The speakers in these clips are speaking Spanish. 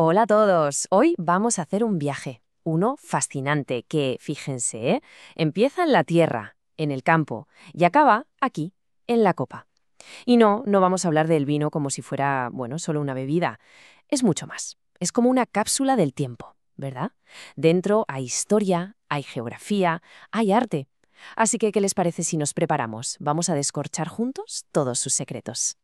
Hola a todos. Hoy vamos a hacer un viaje, uno fascinante que, fíjense, empieza en la tierra, en el campo, y acaba aquí, en la copa. Y no vamos a hablar del vino como si fuera, bueno, solo una bebida. Es mucho más. Es como una cápsula del tiempo, ¿verdad? Dentro hay historia, hay geografía, hay arte. Así que, ¿qué les parece si nos preparamos? Vamos a descorchar juntos todos sus secretos.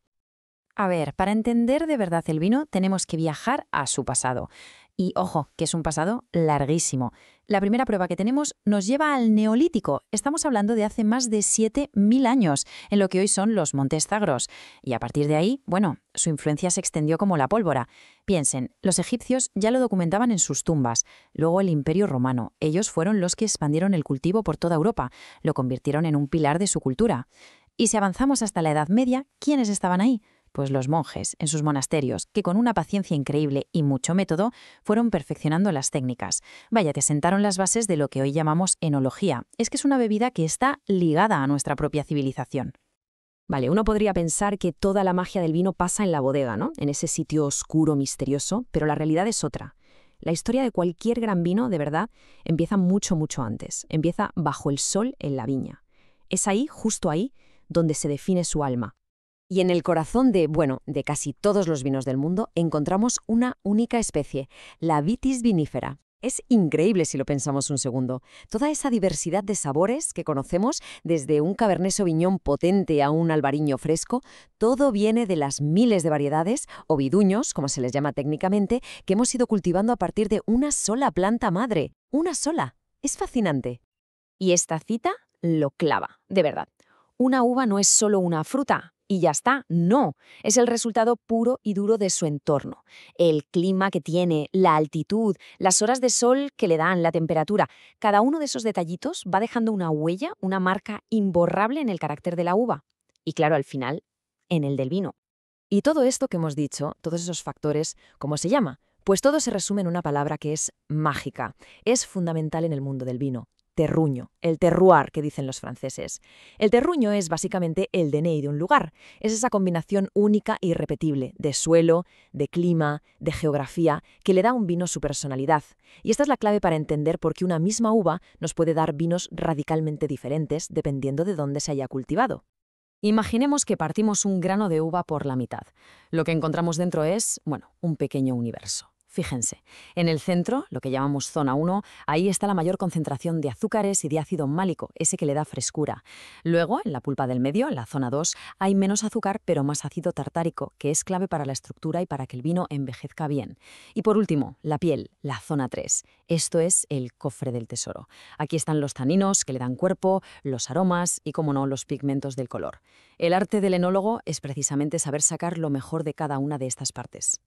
A ver, para entender de verdad el vino tenemos que viajar a su pasado. Y ojo, que es un pasado larguísimo. La primera prueba que tenemos nos lleva al Neolítico. Estamos hablando de hace más de 7.000 años, en lo que hoy son los Montes Zagros. Y a partir de ahí, bueno, su influencia se extendió como la pólvora. Piensen, los egipcios ya lo documentaban en sus tumbas. Luego el Imperio Romano. Ellos fueron los que expandieron el cultivo por toda Europa. Lo convirtieron en un pilar de su cultura. Y si avanzamos hasta la Edad Media, ¿quiénes estaban ahí? Pues los monjes, en sus monasterios, que con una paciencia increíble y mucho método fueron perfeccionando las técnicas. Vaya, te sentaron las bases de lo que hoy llamamos enología. Es que es una bebida que está ligada a nuestra propia civilización. Vale, uno podría pensar que toda la magia del vino pasa en la bodega, ¿no? En ese sitio oscuro, misterioso, pero la realidad es otra. La historia de cualquier gran vino, de verdad, empieza mucho antes. Empieza bajo el sol en la viña. Es ahí, justo ahí, donde se define su alma. Y en el corazón de casi todos los vinos del mundo encontramos una única especie, la Vitis vinifera. Es increíble si lo pensamos un segundo. Toda esa diversidad de sabores que conocemos, desde un Cabernet Sauvignon potente a un albariño fresco, todo viene de las miles de variedades, o viduños, como se les llama técnicamente, que hemos ido cultivando a partir de una sola planta madre. Una sola. Es fascinante. Y esta cita lo clava, de verdad. Una uva no es solo una fruta. Y ya está, no. Es el resultado puro y duro de su entorno. El clima que tiene, la altitud, las horas de sol que le dan, la temperatura. Cada uno de esos detallitos va dejando una huella, una marca imborrable en el carácter de la uva. Y claro, al final, en el del vino. Y todo esto que hemos dicho, todos esos factores, ¿cómo se llama? Pues todo se resume en una palabra que es mágica. Es fundamental en el mundo del vino. Terruño, el terroir que dicen los franceses. El terruño es básicamente el DNI de un lugar. Es esa combinación única e irrepetible de suelo, de clima, de geografía, que le da a un vino su personalidad. Y esta es la clave para entender por qué una misma uva nos puede dar vinos radicalmente diferentes dependiendo de dónde se haya cultivado. Imaginemos que partimos un grano de uva por la mitad. Lo que encontramos dentro es, bueno, un pequeño universo. Fíjense, en el centro, lo que llamamos zona 1, ahí está la mayor concentración de azúcares y de ácido málico, ese que le da frescura. Luego, en la pulpa del medio, en la zona 2, hay menos azúcar pero más ácido tartárico, que es clave para la estructura y para que el vino envejezca bien. Y por último, la piel, la zona 3. Esto es el cofre del tesoro. Aquí están los taninos que le dan cuerpo, los aromas y, como no, los pigmentos del color. El arte del enólogo es precisamente saber sacar lo mejor de cada una de estas partes.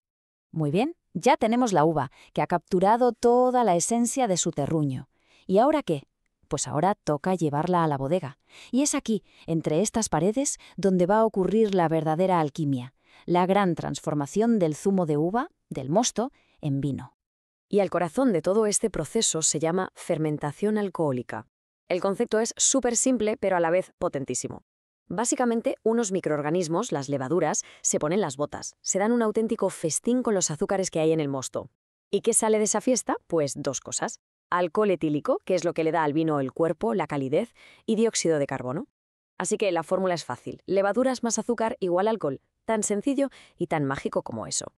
Muy bien, ya tenemos la uva, que ha capturado toda la esencia de su terruño. ¿Y ahora qué? Pues ahora toca llevarla a la bodega. Y es aquí, entre estas paredes, donde va a ocurrir la verdadera alquimia, la gran transformación del zumo de uva, del mosto, en vino. Y al corazón de todo este proceso se llama fermentación alcohólica. El concepto es súper simple, pero a la vez potentísimo. Básicamente, unos microorganismos, las levaduras, se ponen las botas, se dan un auténtico festín con los azúcares que hay en el mosto. ¿Y qué sale de esa fiesta? Pues dos cosas. Alcohol etílico, que es lo que le da al vino el cuerpo, la calidez, y dióxido de carbono. Así que la fórmula es fácil. Levaduras más azúcar igual alcohol. Tan sencillo y tan mágico como eso.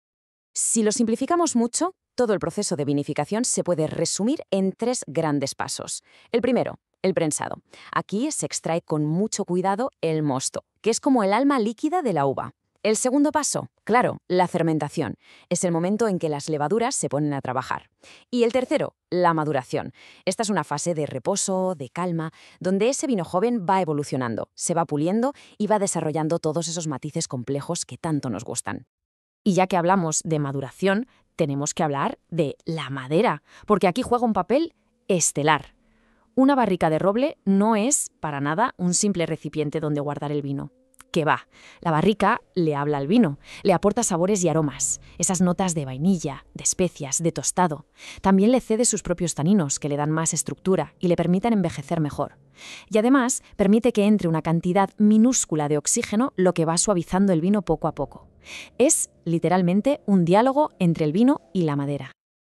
Si lo simplificamos mucho, todo el proceso de vinificación se puede resumir en tres grandes pasos. El primero, el prensado. Aquí se extrae con mucho cuidado el mosto, que es como el alma líquida de la uva. El segundo paso, claro, la fermentación. Es el momento en que las levaduras se ponen a trabajar. Y el tercero, la maduración. Esta es una fase de reposo, de calma, donde ese vino joven va evolucionando, se va puliendo y va desarrollando todos esos matices complejos que tanto nos gustan. Y ya que hablamos de maduración, tenemos que hablar de la madera, porque aquí juega un papel estelar. Una barrica de roble no es, para nada, un simple recipiente donde guardar el vino. ¿Qué va? La barrica le habla al vino, le aporta sabores y aromas, esas notas de vainilla, de especias, de tostado. También le cede sus propios taninos, que le dan más estructura y le permiten envejecer mejor. Y además, permite que entre una cantidad minúscula de oxígeno, lo que va suavizando el vino poco a poco. Es literalmente un diálogo entre el vino y la madera.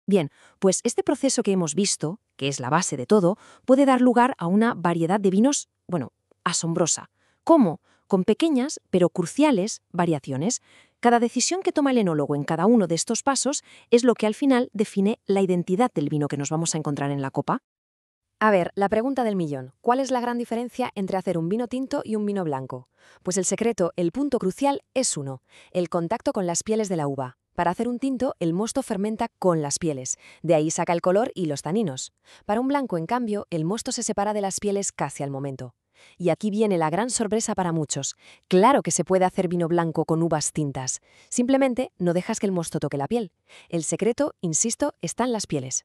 Bien, pues este proceso que hemos visto, que es la base de todo, puede dar lugar a una variedad de vinos, bueno, asombrosa. ¿Cómo? Con pequeñas, pero cruciales, variaciones. Cada decisión que toma el enólogo en cada uno de estos pasos es lo que al final define la identidad del vino que nos vamos a encontrar en la copa. A ver, la pregunta del millón. ¿Cuál es la gran diferencia entre hacer un vino tinto y un vino blanco? Pues el secreto, el punto crucial, es uno: el contacto con las pieles de la uva. Para hacer un tinto, el mosto fermenta con las pieles. De ahí saca el color y los taninos. Para un blanco, en cambio, el mosto se separa de las pieles casi al momento. Y aquí viene la gran sorpresa para muchos. Claro que se puede hacer vino blanco con uvas tintas. Simplemente no dejas que el mosto toque la piel. El secreto, insisto, está en las pieles.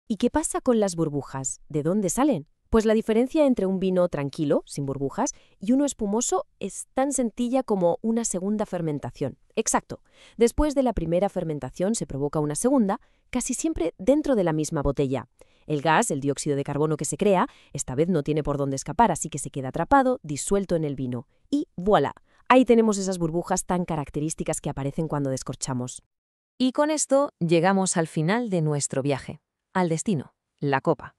¿Y qué pasa con las burbujas? ¿De dónde salen? Pues la diferencia entre un vino tranquilo, sin burbujas, y uno espumoso es tan sencilla como una segunda fermentación. Exacto. Después de la primera fermentación se provoca una segunda, casi siempre dentro de la misma botella. El gas, el dióxido de carbono que se crea, esta vez no tiene por dónde escapar, así que se queda atrapado, disuelto en el vino. Y voilà, ahí tenemos esas burbujas tan características que aparecen cuando descorchamos. Y con esto llegamos al final de nuestro viaje, al destino, la copa.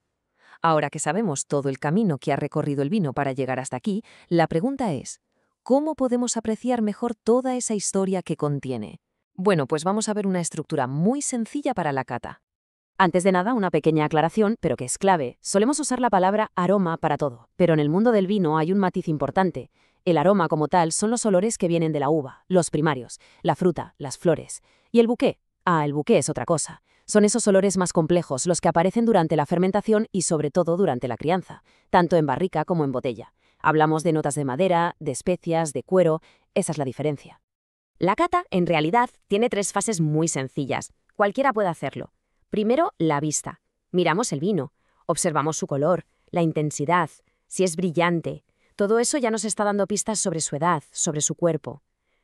Ahora que sabemos todo el camino que ha recorrido el vino para llegar hasta aquí, la pregunta es, ¿cómo podemos apreciar mejor toda esa historia que contiene? Bueno, pues vamos a ver una estructura muy sencilla para la cata. Antes de nada, una pequeña aclaración, pero que es clave. Solemos usar la palabra aroma para todo, pero en el mundo del vino hay un matiz importante. El aroma como tal son los olores que vienen de la uva, los primarios, la fruta, las flores. ¿Y el buqué? El buqué es otra cosa. Son esos olores más complejos, los que aparecen durante la fermentación y sobre todo durante la crianza, tanto en barrica como en botella. Hablamos de notas de madera, de especias, de cuero, esa es la diferencia. La cata, en realidad, tiene 3 fases muy sencillas. Cualquiera puede hacerlo. Primero, la vista. Miramos el vino, observamos su color, la intensidad, si es brillante. Todo eso ya nos está dando pistas sobre su edad, sobre su cuerpo.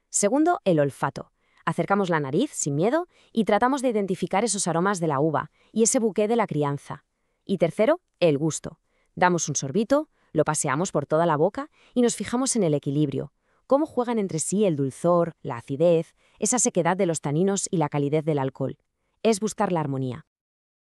Segundo, el olfato. Acercamos la nariz, sin miedo, y tratamos de identificar esos aromas de la uva y ese buqué de la crianza. Y tercero, el gusto. Damos un sorbito, lo paseamos por toda la boca y nos fijamos en el equilibrio. Cómo juegan entre sí el dulzor, la acidez, esa sequedad de los taninos y la calidez del alcohol. Es buscar la armonía.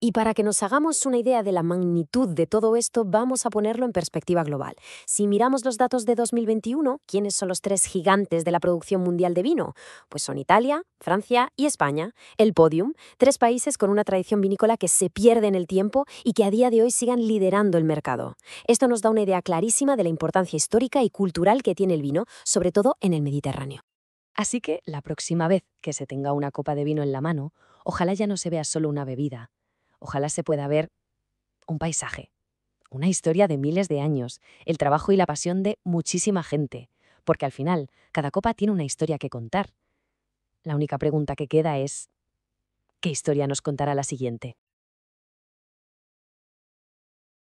Y para que nos hagamos una idea de la magnitud de todo esto, vamos a ponerlo en perspectiva global. Si miramos los datos de 2021, ¿quiénes son los 3 gigantes de la producción mundial de vino? Pues son Italia, Francia y España. El podium, 3 países con una tradición vinícola que se pierde en el tiempo y que a día de hoy sigan liderando el mercado. Esto nos da una idea clarísima de la importancia histórica y cultural que tiene el vino, sobre todo en el Mediterráneo. Así que la próxima vez que se tenga una copa de vino en la mano, ojalá ya no se vea solo una bebida. Ojalá se pueda ver un paisaje, una historia de miles de años, el trabajo y la pasión de muchísima gente, porque al final cada copa tiene una historia que contar. La única pregunta que queda es, ¿qué historia nos contará la siguiente?